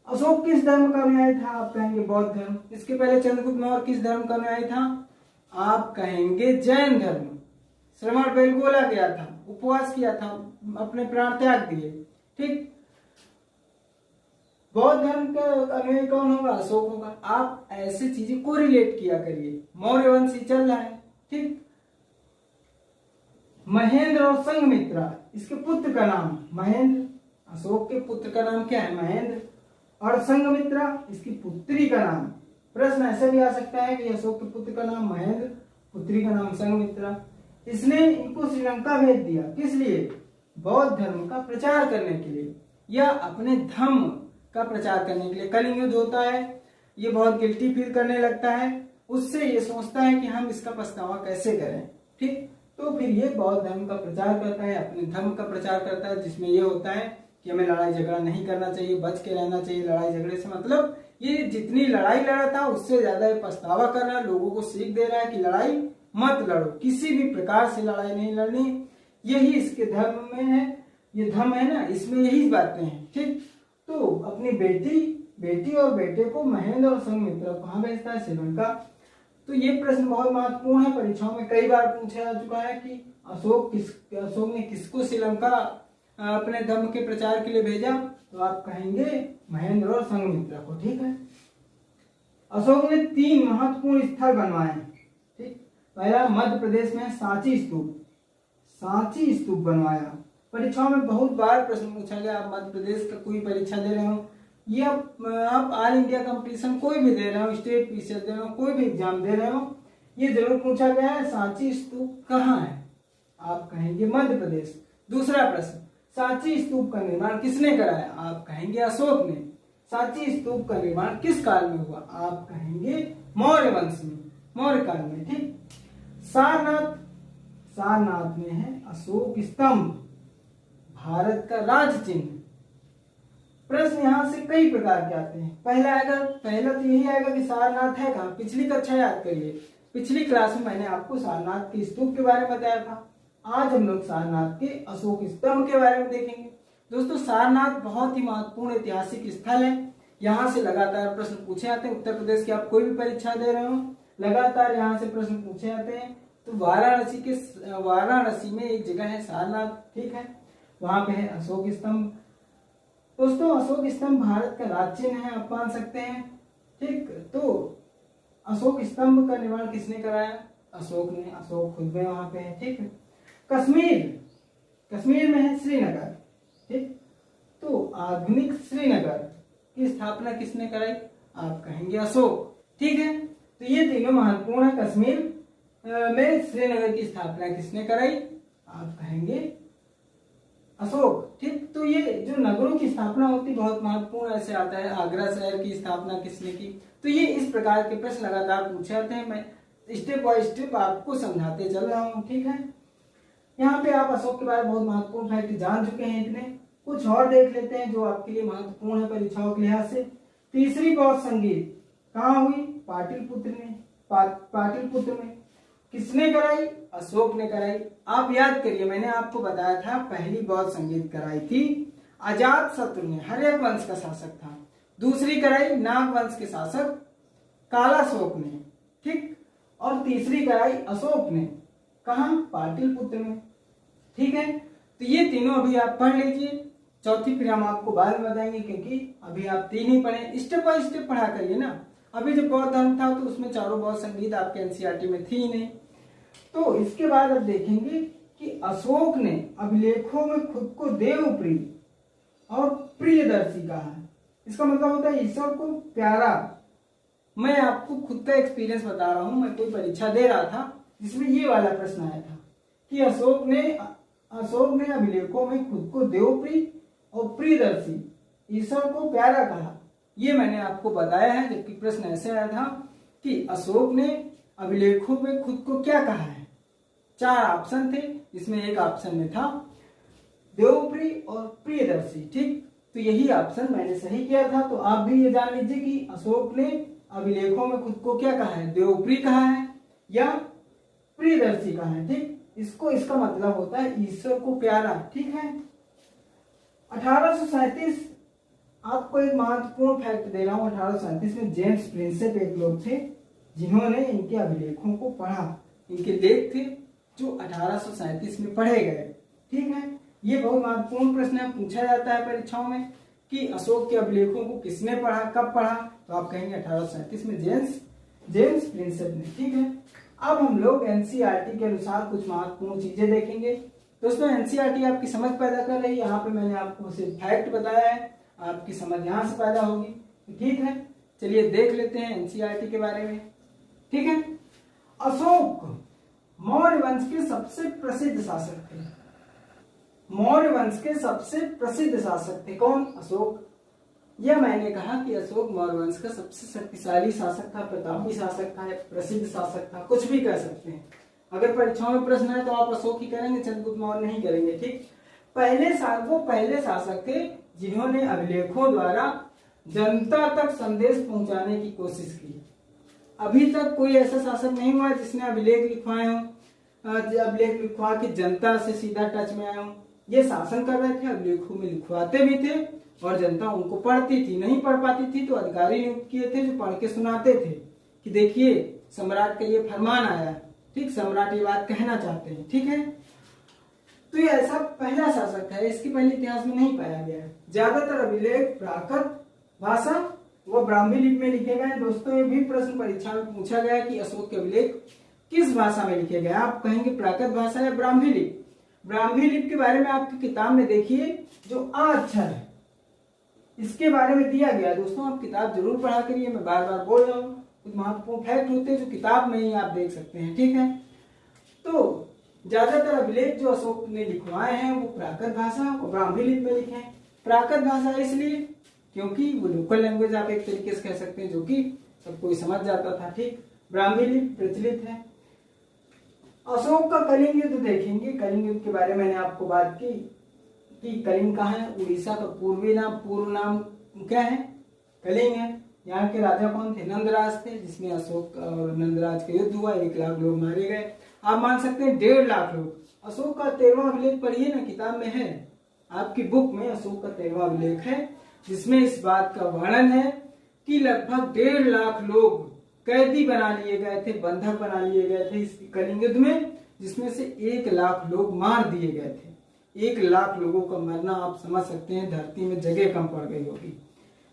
अशोक किस धर्म का अनुयायी था, आप कहेंगे बौद्ध धर्म। इसके पहले चंद्रगुप्त मौर्य किस धर्म का अनुयायी था, आप कहेंगे जैन धर्म। श्रवण बेलगोला गया था, उपवास किया था, अपने प्राण त्याग दिए। ठीक, बौद्ध धर्म का अनुयायी कौन होगा, अशोक होगा। आप ऐसे चीजें को रिलेट किया करिए, मौर्य वंश ही चल रहा है। ठीक, महेंद्र और संघमित्रा, इसके पुत्र का नाम महेंद्र, अशोक के पुत्र का नाम क्या है, महेंद्र। और संघमित्रा इसकी पुत्री का नाम। प्रश्न ऐसा भी आ सकता है कि अशोक के पुत्र का नाम महेंद्र, पुत्री का नाम संघमित्रा। इसने इनको श्रीलंका भेज दिया, किस लिए, बौद्ध धर्म का प्रचार करने के लिए या अपने धर्म का प्रचार करने के लिए। कलिंग युद्ध होता है, ये बहुत गिल्टी फील करने लगता है, उससे ये सोचता है कि हम इसका पछतावा कैसे करें। ठीक, तो फिर ये बौद्ध धर्म का प्रचार करता है, अपने धर्म का प्रचार करता है, जिसमें ये होता है कि हमें लड़ाई झगड़ा नहीं करना चाहिए, बच के रहना चाहिए। लड़ाई झगड़े से मतलब ये जितनी लड़ाई लड़ा था उससे ज्यादा ये पछतावा कर रहा है, लोगों को सीख दे रहा है कि लड़ाई मत लड़ो, किसी भी प्रकार से लड़ाई नहीं लड़नी, यही इसके धर्म में है, ये धर्म है ना, इसमें यही बातें हैं। ठीक, तो अपनी बेटी और बेटे को महेंद्र और संघमित्रा कहाँ भेजता है? श्रीलंका। तो ये प्रश्न बहुत महत्वपूर्ण है, परीक्षाओं में कई बार पूछा जा चुका है कि अशोक ने किसको श्रीलंका अपने धर्म के प्रचार के लिए भेजा? तो आप कहेंगे महेंद्र और संघमित्रा को। ठीक है, अशोक ने 3 महत्वपूर्ण स्थल बनवाए। ठीक, पहला मध्य प्रदेश में सांची स्तूप बनवाया। परीक्षाओं में बहुत बार प्रश्न पूछा गया, आप मध्य प्रदेश का कोई परीक्षा दे रहे हो या आप ऑल इंडिया कंपटीशन कोई भी दे रहे हो, स्टेट पीसीएस दे रहे हो, कोई भी एग्जाम दे रहे हो, ये जरूर पूछा गया है सांची स्तूप कहाँ है? आप कहेंगे मध्य प्रदेश। दूसरा प्रश्न, सांची स्तूप का निर्माण किसने कराया? आप कहेंगे अशोक ने। सांची स्तूप का निर्माण किस काल में हुआ? आप कहेंगे मौर्य वंश में, मौर्य काल में। ठीक, सारनाथ में है अशोक स्तंभ, भारत का राज चिन्ह। प्रश्न यहाँ से कई प्रकार के आते हैं। पहला तो यही आएगा कि सारनाथ है कहाँ? पिछली कक्षा याद करिए, पिछली क्लास में मैंने आपको सारनाथ के स्तूप के बारे में बताया था। आज हम लोग सारनाथ के अशोक स्तंभ के बारे में देखेंगे। दोस्तों, सारनाथ बहुत ही महत्वपूर्ण ऐतिहासिक स्थल है, यहाँ से लगातार प्रश्न पूछे जाते हैं। उत्तर प्रदेश की आप कोई भी परीक्षा दे रहे हो, लगातार यहाँ से प्रश्न पूछे जाते हैं। तो वाराणसी में एक जगह है सारनाथ। ठीक है, वहां पे है अशोक स्तंभ। दोस्तों, अशोक स्तंभ भारत का राज चिन्ह है, आप मान सकते हैं। ठीक, तो अशोक स्तंभ का निर्माण किसने कराया? अशोक ने, अशोक खुद में वहां पे है। ठीक है, कश्मीर में है श्रीनगर। ठीक, तो आधुनिक श्रीनगर की स्थापना किसने कराई? आप कहेंगे अशोक। ठीक है, तो ये तीनों महत्वपूर्ण है। कश्मीर में श्रीनगर की स्थापना किसने कराई? आप कहेंगे अशोक। ठीक, तो ये जो नगरों की स्थापना होती बहुत महत्वपूर्ण ऐसे आता है, आगरा शहर की स्थापना किसने की? तो ये इस प्रकार के प्रश्न लगातार पूछे जाते हैं। मैं स्टेप बाय स्टेप आपको समझाते चल रहा हूँ। ठीक है, यहाँ पे आप अशोक के बारे में बहुत महत्वपूर्ण फैक्ट जान चुके हैं। इतने कुछ और देख लेते हैं जो आपके लिए महत्वपूर्ण है परीक्षाओं के लिहाज से। तीसरी बौद्ध संगीत कहाँ हुई? पाटलिपुत्र में। किसने कराई? अशोक ने कराई। आप याद करिए, मैंने आपको बताया था पहली बौद्ध संगीत कराई थी अजातशत्रु ने, हर्यक वंश का शासक था। दूसरी कराई नाग वंश के शासक कालाशोक ने। ठीक, और तीसरी कराई अशोक ने। कहाँ? पाटलिपुत्र में। ठीक है, तो ये तीनों अभी आप पढ़ लीजिए, चौथी फिर हम आपको बाद में बताएंगे, क्योंकि अभी आप 3 ही पढ़े। स्टेप बाय स्टेप पढ़ा करिए ना। अभी जब बौद्ध धर्म था तो उसमें चारों बौद्ध संगीत आपके एनसीईआरटी में थी ही नहीं। तो इसके बाद अब देखेंगे कि अशोक ने अभिलेखों में खुद को देवप्रिय और प्रियदर्शी कहा है। इसका मतलब होता है ईश्वर को प्यारा। मैं आपको खुद का एक्सपीरियंस बता रहा हूं। मैं कोई परीक्षा दे रहा था जिसमें ये वाला प्रश्न आया था कि अशोक ने अभिलेखों में खुद को देवप्रिय और प्रियदर्शी, ईश्वर को प्यारा कहा। ये मैंने आपको बताया है, जबकि प्रश्न ऐसे आया था कि अशोक ने अभिलेखों में खुद को क्या कहा है। 4 ऑप्शन थे, जिसमें एक ऑप्शन में था देवप्रिय और प्रियदर्शी। ठीक, तो यही ऑप्शन मैंने सही किया था। तो आप भी ये जान लीजिए कि अशोक ने अभिलेखों में खुद को क्या कहा है, देवप्रिय कहा है या प्रियदर्शी कहा है। ठीक, इसका मतलब होता है ईश्वर को प्यारा। ठीक है, 1837 आपको एक महत्वपूर्ण फैक्ट दे रहा हूं। 1837 में जेम्स प्रिंसेप एक लोग थे जिन्होंने इनके अभिलेखों को पढ़ा। इनके लेख थे जो 1837 में पढ़े गए। ठीक है, ये बहुत महत्वपूर्ण प्रश्न है, पूछा जाता है परीक्षाओं में कि अशोक के अभिलेखों को किसने पढ़ा, कब पढ़ा? तो आप कहेंगे 1837 में जेम्स प्रिंसेप ने। ठीक है, अब हम लोग एनसीईआरटी के अनुसार कुछ महत्वपूर्ण चीजें देखेंगे। दोस्तों, एनसीईआरटी आपकी समझ पैदा कर रही है। यहाँ पे मैंने आपको सिर्फ फैक्ट बताया है, आपकी समझ यहाँ से पैदा होगी। ठीक है, चलिए देख लेते हैं एनसीईआरटी के बारे में। ठीक है, अशोक मौर्य वंश के सबसे प्रसिद्ध शासक थे। मौर्य वंश के सबसे प्रसिद्ध शासक थे कौन? अशोक। यह मैंने कहा कि अशोक मौर्य वंश का सबसे शक्तिशाली शासक था, प्रतापी शासक था, प्रसिद्ध शासक था, कुछ भी कह सकते हैं। अगर परीक्षाओं में प्रश्न है तो आप अशोक ही करेंगे, चंद्रगुप्त मौर्य नहीं करेंगे। ठीक, पहले शासक थे जिन्होंने अभिलेखों द्वारा जनता तक संदेश पहुंचाने की कोशिश की। अभी तक कोई ऐसा शासक नहीं हुआ जिसने अभिलेख लिखवाए हों, अभिलेख लिखवा के जनता से सीधा टच में आए हों। ये शासन कर रहे थे, अभिलेखों में लिखवाते भी थे और जनता उनको पढ़ती थी। नहीं पढ़ पाती थी तो अधिकारी नियुक्त किए थे जो पढ़ के सुनाते थे कि देखिए सम्राट का ये फरमान आया है, ठीक, सम्राट ये बात कहना चाहते हैं, ठीक है। तो ये ऐसा पहला शासक है, इसके पहले इतिहास में नहीं पाया गया है। ज्यादातर अभिलेख प्राकृत भाषा व ब्राह्मी लिपि में लिखे गए। दोस्तों ये भी प्रश्न परीक्षा में पूछा गया कि अशोक के अभिलेख किस भाषा में लिखे गए। आप कहेंगे प्राकृत भाषा या ब्राह्मी लिपि। ब्राह्मी लिपि के बारे में आपकी किताब में देखिए जो आ अक्षर है इसके बारे में दिया गया। दोस्तों आप किताब जरूर पढ़ा करिए, मैं बार बार बोल रहा हूँ। कुछ महत्वपूर्ण फैक्ट होते हैं जो किताब में ही आप देख सकते हैं, ठीक है। तो ज्यादातर अभिलेख जो अशोक ने लिखवाए हैं वो प्राकृत भाषा और ब्राह्मी लिपि में लिखे हैं। प्राकृत भाषा इसलिए क्योंकि वो लोकल लैंग्वेज आप एक तरीके से कह सकते हैं जो कि सब कोई समझ जाता था, ठीक। ब्राह्मी लिपि प्रचलित है। अशोक का कलिंग युद्ध देखेंगे। कलिंग युद्ध के बारे में मैंने आपको बात की कि कलिंग कहाँ है। उड़ीसा का पूर्व नाम क्या है, कलिंग है। यहाँ के राजा कौन थे, नंदराज थे, जिसमें अशोक और नंदराज का युद्ध हुआ। 1 लाख लोग मारे गए। आप मान सकते हैं 1.5 लाख लोग। अशोक का 13वां अभिलेख पढ़िए ना, किताब में है, आपकी बुक में अशोक का 13वां अभिलेख है, जिसमें इस बात का वर्णन है कि लगभग 1.5 लाख लोग कैदी बना लिए गए थे, बंधक बना लिए गए थे इस कलिंग युद्ध में, जिसमें से 1 लाख लोग मार दिए गए थे। 1 लाख लोगों का मरना आप समझ सकते हैं, धरती में जगह कम पड़ गई होगी,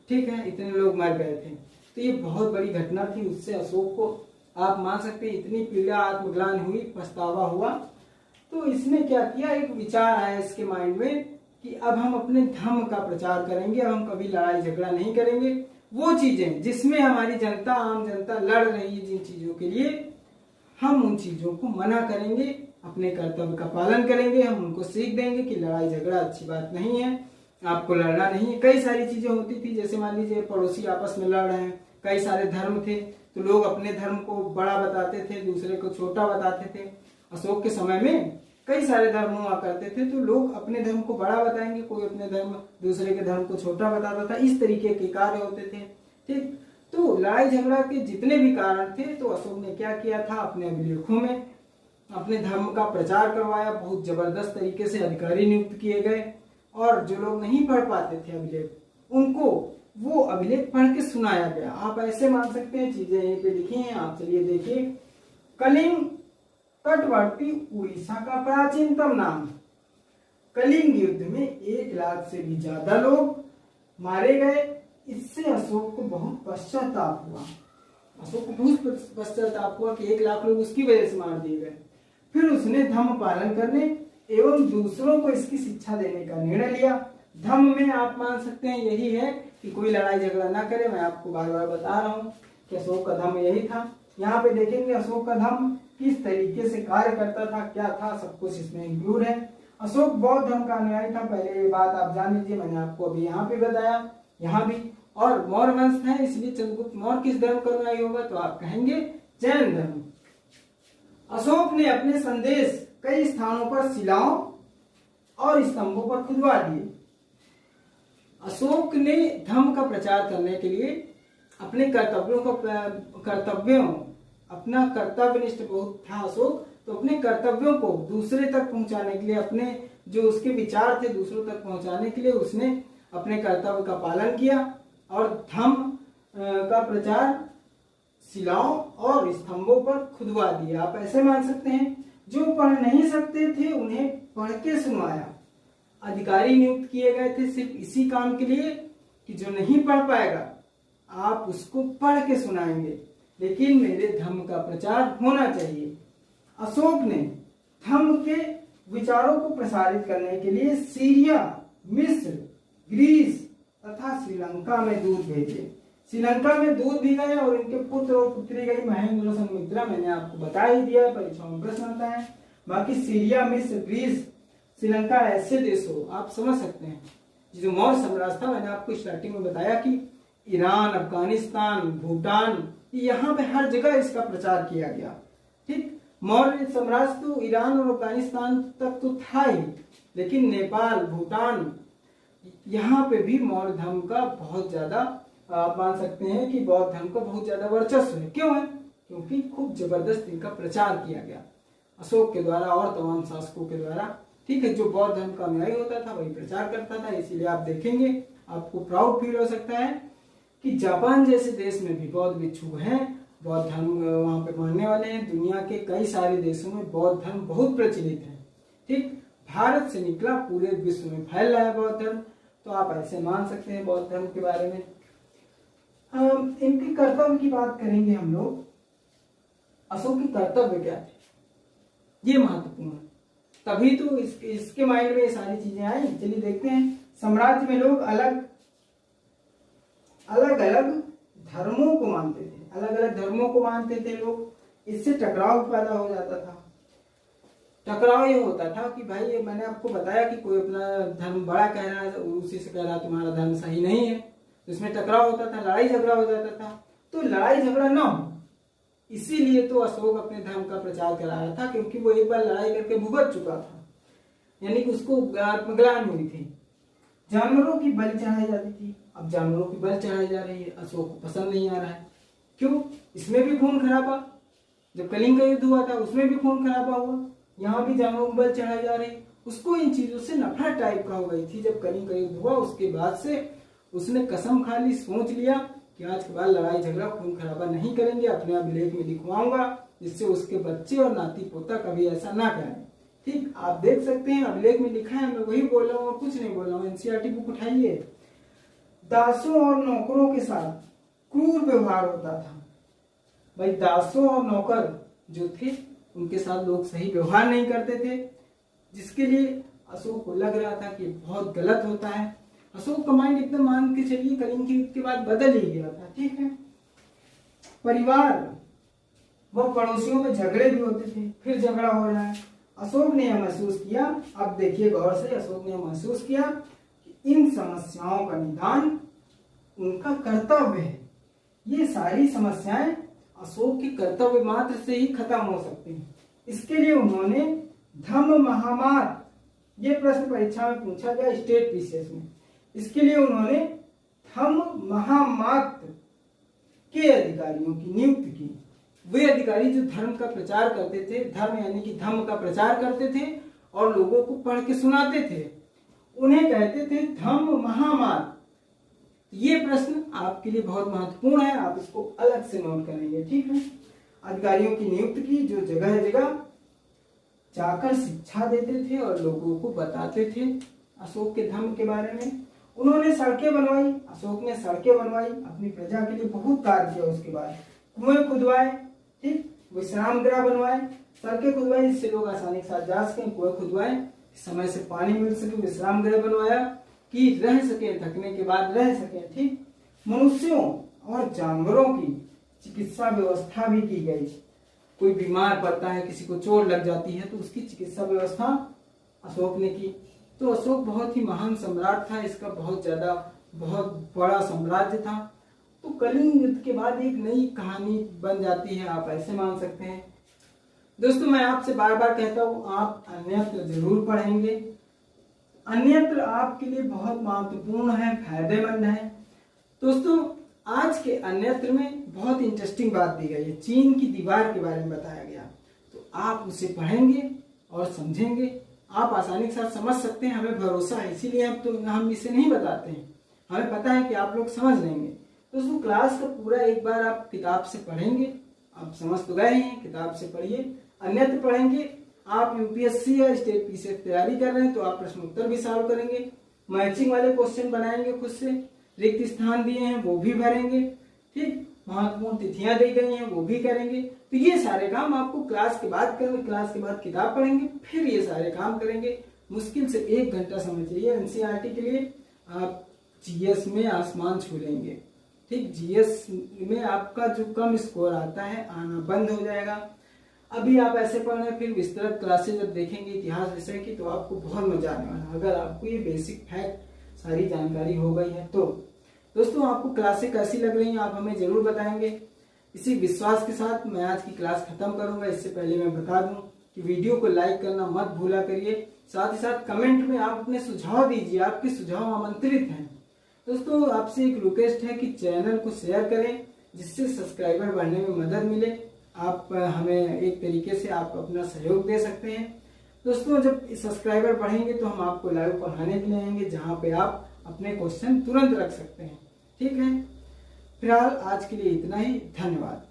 ठीक है, इतने लोग मर गए थे। तो ये बहुत बड़ी घटना थी। उससे अशोक को आप मान सकते हैं इतनी पीड़ा, आत्मग्लानि हुई, पछतावा हुआ। तो इसने क्या किया, एक विचार आया इसके माइंड में कि अब हम अपने धर्म का प्रचार करेंगे, अब हम कभी लड़ाई झगड़ा नहीं करेंगे। वो चीजें जिसमें हमारी जनता, आम जनता लड़ रही है जिन चीजों के लिए, हम उन चीजों को मना करेंगे, अपने कर्तव्य का पालन करेंगे। हम उनको सीख देंगे कि लड़ाई झगड़ा अच्छी बात नहीं है, आपको लड़ना नहीं है। कई सारी चीजें होती थी, जैसे मान लीजिए पड़ोसी आपस में लड़ रहे हैं, कई सारे धर्म थे तो लोग अपने धर्म को बड़ा बताते थे, दूसरे को छोटा बताते थे। अशोक के समय में कई सारे धर्म हुआ करते थे, तो लोग अपने धर्म को बड़ा बताएंगे, कोई अपने धर्म दूसरे के धर्म को छोटा बताता था। इस तरीके के कार्य होते थे, ठीक। तो लड़ाई झगड़ा के जितने भी कारण थे, तो अशोक ने क्या किया था, अपने अभिलेखों में अपने धर्म का प्रचार करवाया। बहुत जबरदस्त तरीके से अधिकारी नियुक्त किए गए और जो लोग नहीं पढ़ पाते थे अभिलेख, उनको वो अभिलेख पढ़ के सुनाया गया। आप ऐसे मान सकते हैं, चीजें यहीं पे लिखी हैं, आप चलिए देखिए। कलिंग तटवर्ती उड़ीसा का प्राचीनतम नाम। कलिंग युद्ध में 1 लाख से भी ज्यादा लोग मारे गए। इससे अशोक को बहुत पश्चाताप हुआ। अशोक को बहुत पश्चाताप हुआ कि 1 लाख लोग उसकी वजह से मार दिए गए। फिर उसने धम्म पालन करने एवं दूसरों को इसकी शिक्षा देने का निर्णय लिया। धम्म में आप मान सकते हैं यही है कि कोई लड़ाई झगड़ा ना करे। मैं आपको बार बार बता रहा हूँ कि अशोक का धम्म यही था। यहाँ पे देखेंगे अशोक का धम्म किस तरीके से कार्य करता था, क्या था, सब कुछ इसमें इंक्लूड है। अशोक बौद्ध धर्म का अनुयायी था, पहले ये बात आप जान लीजिए, मैंने आपको अभी यहाँ पे बताया, यहाँ भी। और मौर्य वंश है, इसलिए चंद्रगुप्त मौर्य किस धर्म का अनुयायी होगा, तो आप कहेंगे जैन धर्म। अशोक ने अपने संदेश कई स्थानों पर शिलाओं और स्तंभों पर खुदवा दिए। अशोक ने धर्म का प्रचार करने के लिए अपने अपना कर्तव्यनिष्ठ बहुत था अशोक, तो अपने कर्तव्यों को दूसरे तक पहुंचाने के लिए, अपने जो उसके विचार थे दूसरों तक पहुंचाने के लिए उसने अपने कर्तव्य का पालन किया और धम्म का प्रचार शिलाओं और स्तंभों पर खुदवा दिया। आप ऐसे मान सकते हैं, जो पढ़ नहीं सकते थे उन्हें पढ़ के सुनवाया। अधिकारी नियुक्त किए गए थे सिर्फ इसी काम के लिए कि जो नहीं पढ़ पाएगा आप उसको पढ़ के सुनाएंगे, लेकिन मेरे धर्म का प्रचार होना चाहिए। अशोक ने धर्म के विचारों को प्रसारित करने के लिए सीरिया, मिस्र, ग्रीस तथा श्रीलंका में दूत भेजे। श्रीलंका में दूत भी गए और इनके पुत्र और पुत्री गई, महेंद्र, संमित्रा, मैंने आपको बता ही दिया है, परीक्षाओं में प्रश्न आता है। बाकी सीरिया, मिस्र, ग्रीस, श्रीलंका ऐसे देश हो आप समझ सकते हैं। जो मौर्य साम्राज्य था, मैंने आपको स्टार्टिंग में बताया कि ईरान, अफगानिस्तान, भूटान, यहाँ पे हर जगह इसका प्रचार किया गया, ठीक। मौर्य साम्राज्य तो ईरान और अफगानिस्तान तक तो था ही, लेकिन नेपाल, भूटान, यहाँ पे भी मौर्य धर्म का बहुत ज्यादा आप मान सकते हैं कि बौद्ध धर्म का बहुत ज्यादा वर्चस्व है। क्यों है? क्योंकि खूब जबरदस्त इनका प्रचार किया गया अशोक के द्वारा और तमाम शासकों के द्वारा। ठीक है, जो बौद्ध धर्म का अनुयायी होता था वही प्रचार करता था। इसीलिए आप देखेंगे, आपको प्राउड फील हो सकता है कि जापान जैसे देश में भी बौद्ध भिक्षु हैं, बौद्ध धर्म वहां पे मानने वाले हैं। दुनिया के कई सारे देशों में बौद्ध धर्म बहुत प्रचलित है। ठीक, भारत से निकला पूरे विश्व में फैल रहा है बौद्ध धर्म। तो आप ऐसे मान सकते हैं बौद्ध धर्म के बारे में। इनके कर्तव्य की बात करेंगे हम लोग। अशोक के कर्तव्य क्या थे, ये महत्वपूर्ण है, तभी तो इसके माइंड में ये सारी चीजें आई। चलिए देखते हैं। साम्राज्य में लोग अलग अलग धर्मों को मानते थे, अलग अलग धर्मों को मानते थे लोग। इससे टकराव पैदा हो जाता था। टकराव ये होता था कि भाई, ये मैंने आपको बताया कि कोई अपना धर्म बड़ा कह रहा है, उसी से कह रहा है तुम्हारा धर्म सही नहीं है, तो इसमें टकराव होता था, लड़ाई झगड़ा हो जाता था। तो लड़ाई झगड़ा ना हो, इसीलिए तो अशोक अपने धर्म का प्रचार करा रहा था, क्योंकि वो एक बार लड़ाई करके भुगत चुका था, यानी कि उसको आत्मग्लानि हुई थी। जानवरों की बलि चढ़ाई जाती थी, अब जानवरों की बलि चढ़ाई जा रही है, अशोक को पसंद नहीं आ रहा है। क्यों? इसमें भी खून खराबा, जब कलिंग का युद्ध हुआ था उसमें भी खून खराबा हुआ, यहाँ भी जानवरों को बलि चढ़ाई जा रही। उसको इन चीजों से नफरत टाइप का हो गई थी। जब कलिंग का युद्ध हुआ उसके बाद से उसने कसम खा ली, सोच लिया कि आज के बाद लड़ाई झगड़ा खून खराबा नहीं करेंगे, अपने अभिलेख में लिखवाऊंगा जिससे उसके बच्चे और नाती पोता कभी ऐसा ना करें। ठीक, आप देख सकते हैं अभिलेख में लिखा है, मैं वही बोल रहा हूँ और कुछ नहीं बोल रहा हूँ। एनसीईआरटी बुक उठाइए। दासों और नौकरों के साथ क्रूर व्यवहार होता था। भाई, दासों और नौकर जो थे उनके साथ लोग सही व्यवहार नहीं करते थे, जिसके लिए अशोक को लग रहा था कि बहुत गलत होता है। अशोक का माइंड एकदम मान के चलिए कलिंग के युद्ध के बाद बदल ही गया था। ठीक है, परिवार व पड़ोसियों में झगड़े भी होते थे, फिर झगड़ा हो रहा है। अशोक ने यह महसूस किया, अब देखिए गौर से, अशोक ने महसूस किया कि इन समस्याओं का निदान उनका कर्तव्य है। ये सारी समस्याएं अशोक के कर्तव्य मात्र से ही खत्म हो सकती हैं। इसके लिए उन्होंने धम्म महामात्र, ये प्रश्न परीक्षा में पूछा गया स्टेट पीसीएस में, इसके लिए उन्होंने धम्म महामात्र के अधिकारियों की नियुक्ति की। वे अधिकारी जो धर्म का प्रचार करते थे, धर्म यानी कि धम्म का प्रचार करते थे और लोगों को पढ़ के सुनाते थे, उन्हें कहते थे धम्म महामात्र। ये प्रश्न आपके लिए बहुत महत्वपूर्ण है, आप इसको अलग से नोट करेंगे। ठीक है, अधिकारियों की नियुक्ति की जो जगह जगह जाकर शिक्षा देते थे और लोगों को बताते थे अशोक के धर्म के बारे में। उन्होंने सड़कें बनवाई, अशोक ने सड़कें बनवाई, अपनी प्रजा के लिए बहुत कार्य किया। उसके बाद कुएं खुदवाए, ठीक, विश्राम गृह बनवाए, सड़कें खुदवाई जिससे लोग आसानी के साथ जा सकें, कुएं खुदवाए समय से पानी मिल सके, विश्राम गृह बनवाया कि रह सके, थकने के बाद रह सके। ठीक, मनुष्यों और जानवरों की चिकित्सा व्यवस्था भी की गई। कोई बीमार पड़ता है, किसी को चोट लग जाती है, तो उसकी चिकित्सा व्यवस्था अशोक ने की। तो अशोक बहुत ही महान सम्राट था, इसका बहुत बड़ा साम्राज्य था। तो कलिंग युद्ध के बाद एक नई कहानी बन जाती है, आप ऐसे मान सकते हैं। दोस्तों, मैं आपसे बार बार कहता हूँ, आप अन्यत्र जरूर पढ़ेंगे। अन्यत्र आपके लिए बहुत महत्वपूर्ण है, फायदेमंद है। दोस्तों, आज के अन्यत्र में बहुत इंटरेस्टिंग बात दी गई है, चीन की दीवार के बारे में बताया गया। तो आप उसे पढ़ेंगे और समझेंगे, आप आसानी के साथ समझ सकते हैं, हमें भरोसा है, इसीलिए हम इसे नहीं बताते हैं, हमें पता है कि आप लोग समझ लेंगे। तो उसको क्लास का पूरा एक बार आप किताब से पढ़ेंगे, आप समझ तो गए हैं, किताब से पढ़िए। अन्यत्र पढ़ेंगे, आप यूपीएससी या स्टेट पीसीएस तैयारी कर रहे हैं तो आप प्रश्न उत्तर भी सॉल्व करेंगे, मैचिंग वाले क्वेश्चन बनाएंगे खुद से, रिक्त स्थान दिए हैं वो भी भरेंगे, ठीक, महत्वपूर्ण तिथियां दी गई हैं वो भी करेंगे। तो ये सारे काम आपको क्लास के बाद करेंगे, क्लास के बाद किताब पढ़ेंगे, फिर ये सारे काम करेंगे। मुश्किल से 1 घंटा समय चाहिए एनसीईआरटी के लिए, आप जीएस में आसमान छू लेंगे। ठीक, जीएस में आपका जो कम स्कोर आता है आना बंद हो जाएगा। अभी आप ऐसे पढ़ रहे हैं, फिर विस्तृत क्लासेस जब देखेंगे इतिहास विषय की तो आपको बहुत मजा आने वाला है, अगर आपको ये बेसिक फैक्ट सारी जानकारी हो गई है तो। दोस्तों, आपको क्लासें कैसी लग रही हैं आप हमें जरूर बताएंगे। इसी विश्वास के साथ मैं आज की क्लास खत्म करूंगा। इससे पहले मैं बता दूं कि वीडियो को लाइक करना मत भूला करिए। साथ ही साथ कमेंट में आप अपने सुझाव दीजिए, आपके सुझाव आमंत्रित हैं। दोस्तों आपसे एक रिक्वेस्ट है कि चैनल को शेयर करें, जिससे सब्सक्राइबर बढ़ने में मदद मिले। आप हमें एक तरीके से आप अपना सहयोग दे सकते हैं। दोस्तों जब सब्सक्राइबर बढ़ेंगे तो हम आपको लाइव पढ़ाने के लिए आएंगे, जहां पे आप अपने क्वेश्चन तुरंत रख सकते हैं। ठीक है, फिलहाल आज के लिए इतना ही। धन्यवाद।